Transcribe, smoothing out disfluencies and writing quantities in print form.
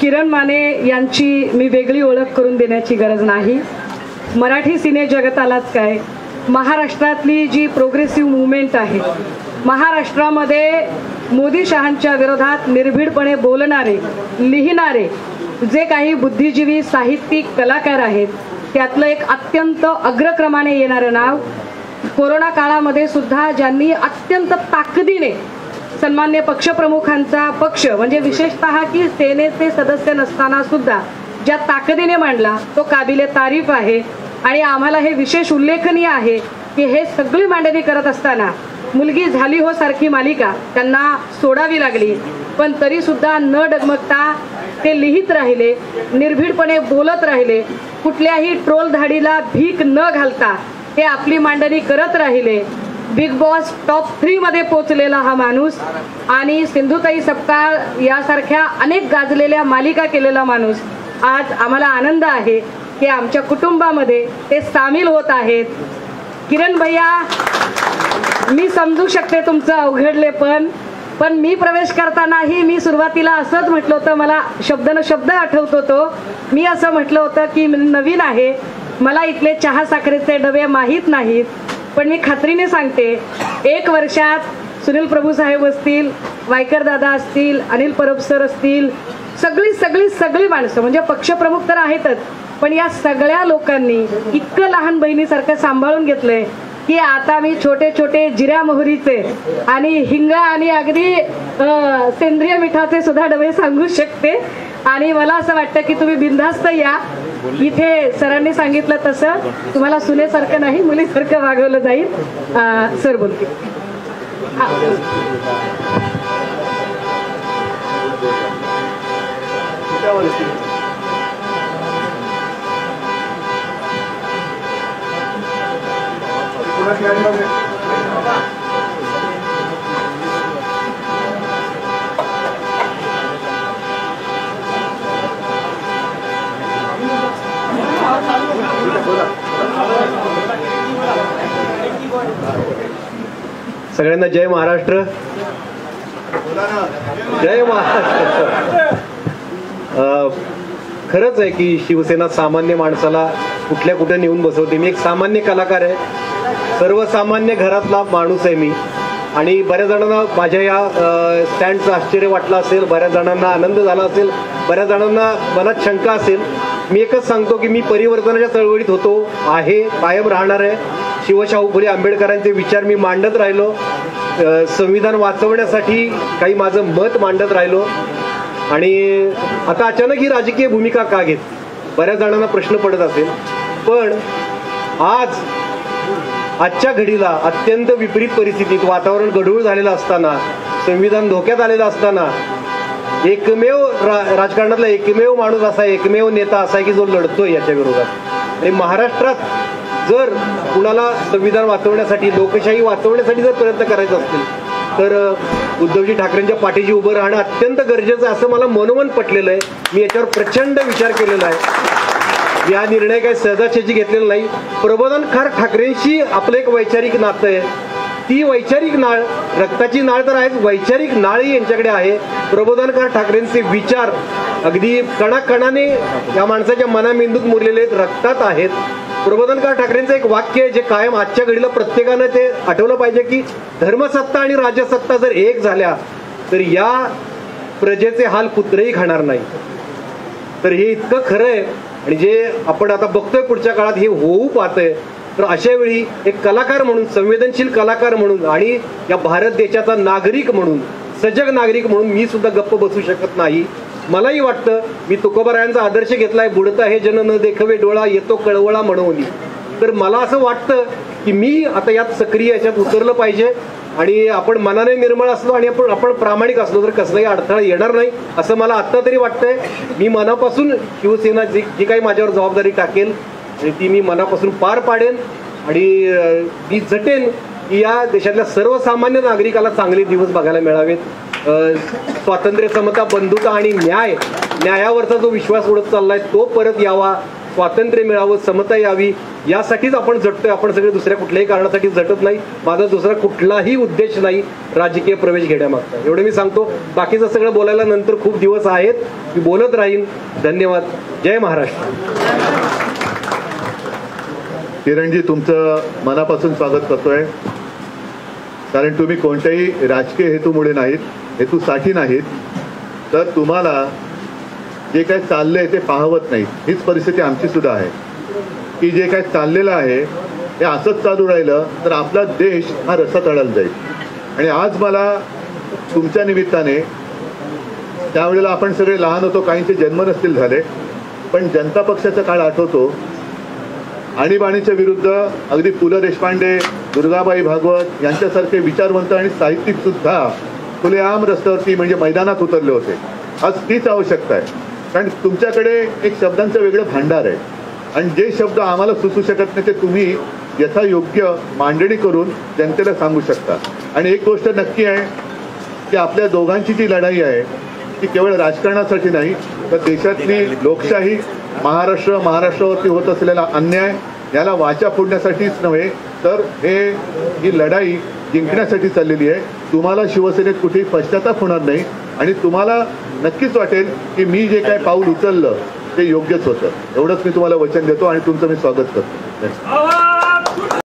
किरण माने यांची मी वेगळी ओळख करून देण्याची गरज नाही. मराठी सिने जगतालाच काय, महाराष्ट्रातली जी प्रोग्रेसिव्ह मुवमेंट आहे, महाराष्ट्रामध्ये मोदी शहांच्या विरोधात निर्भीडपणे बोलणारे, लिहिणारे जे काही बुद्धिजीवी, साहित्यिक, कलाकार आहेत, त्यातलं एक अत्यंत अग्रक्रमाने येणारं नाव, कोरोना काळामध्ये सुद्धा ज्यांनी अत्यंत ताकदीने सन्मान्य पक्षप्रमुखांचा पक्ष म्हणजे विशेषतः की सेनेचे सदस्य नसताना सुद्धा ज्या ताकदीने मांडला तो काबिले तारीफ आहे. आणि आम्हाला हे विशेष उल्लेखनीय आहे की हे सगळी मांडणी करत असताना मुलगी झाली हो सारखी मालिका त्यांना सोडावी लागली, पण तरी सुद्धा न डगमगता ते लिहित राहिले, निर्भीडपणे बोलत राहिले, कुठल्याही ट्रोल धाडीला भीक न घालता ते आपली मांडणी करत राहिले. बिग बॉस टॉप 3 मध्ये पोहोचलेला हा माणूस आणि सिंधुताई सपकाळ यासारख्या अनेक गाजलेल्या मालिका केलेला माणूस, आज आम्हाला आनंद आहे की आमच्या कुटुंबामध्ये ते सामील होत आहेत. किरण भैया, मी समजू शकते तुमचं अवघडले, पण मी प्रवेश करतानाही मी सुरुवातीला असंच म्हटलं होतं, मला शब्दानं शब्द आठवत होतो. मी असं म्हटलं होतं की नवीन आहे, मला इथले चहा साखरेचे डबे माहीत नाहीत, पण मी खात्रीने सांगते 1 वर्षात सुनील प्रभू साहेब असतील, वायकर दादा असतील, अनिल परब सर असतील, सगळी माणसं म्हणजे पक्षप्रमुख तर आहेतच, पण या सगळ्या लोकांनी इतकं लहान बहिणीसारखं सांभाळून घेतलंय की आता मी छोटे छोटे जिऱ्या मोहरीचे आणि हिंग आणि अगदी सेंद्रिय मिठाचे सुद्धा डबे सांगू शकते. आणि मला असं वाटतं की तुम्ही बिनधास्त या. इथे सरांनी सांगितलं तसं तुम्हाला सुनेसारखं नाही मुलीसारखं वागवलं जाईल. सर बोलते. सगळ्यांना जय महाराष्ट्र. जय महाराष्ट्र. खरंच आहे की शिवसेना सामान्य माणसाला कुठल्या कुठे नेऊन बसवते. मी एक सामान्य कलाकार आहे, सर्वसामान्य घरातला माणूस आहे मी, आणि बऱ्याच जणांना माझ्या या स्टँडचं आश्चर्य वाटलं असेल, बऱ्याच जणांना आनंद झाला असेल, बऱ्याच जणांना मनात शंका असेल. मी एकच सांगतो की मी परिवर्तनाच्या चळवळीत होतो, आहे, कायम राहणार आहे. शिवशाहू फुले आंबेडकरांचे विचार मी मांडत राहिलो, संविधान वाचवण्यासाठी काही माझं मत मांडत राहिलो. आणि आता अचानक ही राजकीय भूमिका का घेत, बऱ्याच जणांना प्रश्न पडत असेल. पण आजच्या घडीला अत्यंत विपरीत परिस्थितीत वातावरण गढूळ झालेलं असताना, संविधान धोक्यात आलेलं असताना, एकमेव राजकारणातला एकमेव माणूस असा, एकमेव नेता असा आहे की जो लढतोय याच्या विरोधात. आणि महाराष्ट्रात जर कुणाला संविधान वाचवण्यासाठी, लोकशाही वाचवण्यासाठी जर प्रयत्न करायचा असतील तर उद्धवजी ठाकरेंच्या पाठीशी उभं राहणं अत्यंत गरजेचं आहे असं मला मनोमन पटलेलं आहे. मी याच्यावर प्रचंड विचार केलेला आहे. या निर्णय काही सहजासहजी घेतलेला नाही. प्रबोधनकार ठाकरेंशी आपलं एक वैचारिक नातं आहे. ती वैचारिक नाळ, रक्ताची नाळ तर आहेच, वैचारिक नाळही यांच्याकडे आहे. प्रबोधनकार ठाकरेंचे विचार अगदी कणाकणाने या माणसाच्या मनामेंदूत मुरलेले आहेत, रक्तात आहेत. प्रबोधनकार ठाकरेंचं एक वाक्य आहे जे कायम आजच्या घडीला प्रत्येकानं ते आठवलं पाहिजे की धर्मसत्ता आणि राजसत्ता जर एक झाल्या तर या प्रजेचे हाल कुत्रेही खाणार नाही. तर हे इतकं खरं आहे. आणि जे आपण आता बघतोय पुढच्या काळात हे होऊ पाहतंय. तर अशा वेळी एक कलाकार म्हणून, संवेदनशील कलाकार म्हणून आणि या भारत देशाचा नागरिक म्हणून, सजग नागरिक म्हणून मी सुद्धा गप्प बसू शकत नाही. मलाही वाटतं, मी तुकोबारायांचा आदर्श घेतलाय, बुडता हे जन न देखवे डोळा, येतो कळवळा म्हणून. तर मला असं वाटतं की मी आता यात सक्रिय याच्यात उतरलं पाहिजे. आणि आपण मनाने निर्मळ असलो आणि आपण प्रामाणिक असलो तर कसलाही अडथळा येणार नाही असं मला आत्ता तरी वाटतंय. मी मनापासून शिवसेना जी काही माझ्यावर जबाबदारी टाकेल आणि ती मी मनापासून पार पाडेन. आणि मी झटेन की या देशातल्या सर्वसामान्य नागरिकाला चांगले दिवस बघायला मिळावेत. स्वातंत्र्य, समता, बंधुता आणि न्यायावरचा जो विश्वास उडत चाललाय तो परत यावा. स्वातंत्र्य मिळावं, समता यावी, यासाठीच आपण झटतोय. आपण सगळे दुसऱ्या कुठल्याही कारणासाठी झटत नाही. माझा दुसरा कुठलाही उद्देश नाही राजकीय प्रवेश घेण्यामागचा. एवढं मी सांगतो. बाकीचं सगळं बोलायला नंतर खूप दिवस आहेत, मी बोलत राहीन. धन्यवाद. जय महाराष्ट्र. किरणजी, तुमचं मनापासून स्वागत करतोय. कारण तुम्ही कोणत्याही राजकीय हेतूमुळे नाहीत, हेतूसाठी नाहीत, तर तुम्हाला जे काही चाललंय ते पाहवत नाहीत. हीच परिस्थिती आमची सुद्धा आहे की जे काही चाललेलं आहे हे असंच चालू राहिलं तर आपला देश हा रसातळाला जाईल. आणि आज मला तुमच्या निमित्ताने, त्यावेळेला आपण सगळे लहान होतो, काहींचे जन्म नसतील झाले, पण जनता पक्षाचा काळ आठवतो. आणीबाणीच्या विरुद्ध अगदी पु ल देशपांडे, दुर्गाबाई भागवत यांच्यासारखे विचारवंत आणि साहित्यिक सुद्धा खुलेआम रस्त्यावरती म्हणजे मैदानात उतरले होते. आज तीच आवश्यकता आहे. कारण तुमच्याकडे एक शब्दांचं वेगळं भांडार आहे आणि जे शब्द आम्हाला सुचू शकत नाही ते तुम्ही यथायोग्य मांडणी करून जनतेला सांगू शकता. आणि एक गोष्ट नक्की आहे की आपल्या दोघांची जी लढाई आहे ती केवळ राजकारणासाठी नाही, तर देशातली लोकशाही, महाराष्ट्रावरती होत असलेला अन्याय याला वाचा फोडण्यासाठीच नव्हे, तर ही लढाई जिंकण्यासाठी चाललेली आहे. तुम्हाला शिवसेनेत कुठेही पश्चाताप होणार नाही आणि तुम्हाला नक्कीच वाटेल की मी जे काय पाऊल उचललं ते योग्यच होतं. एवढंच मी तुम्हाला वचन देतो आणि तुमचं मी स्वागत करतो.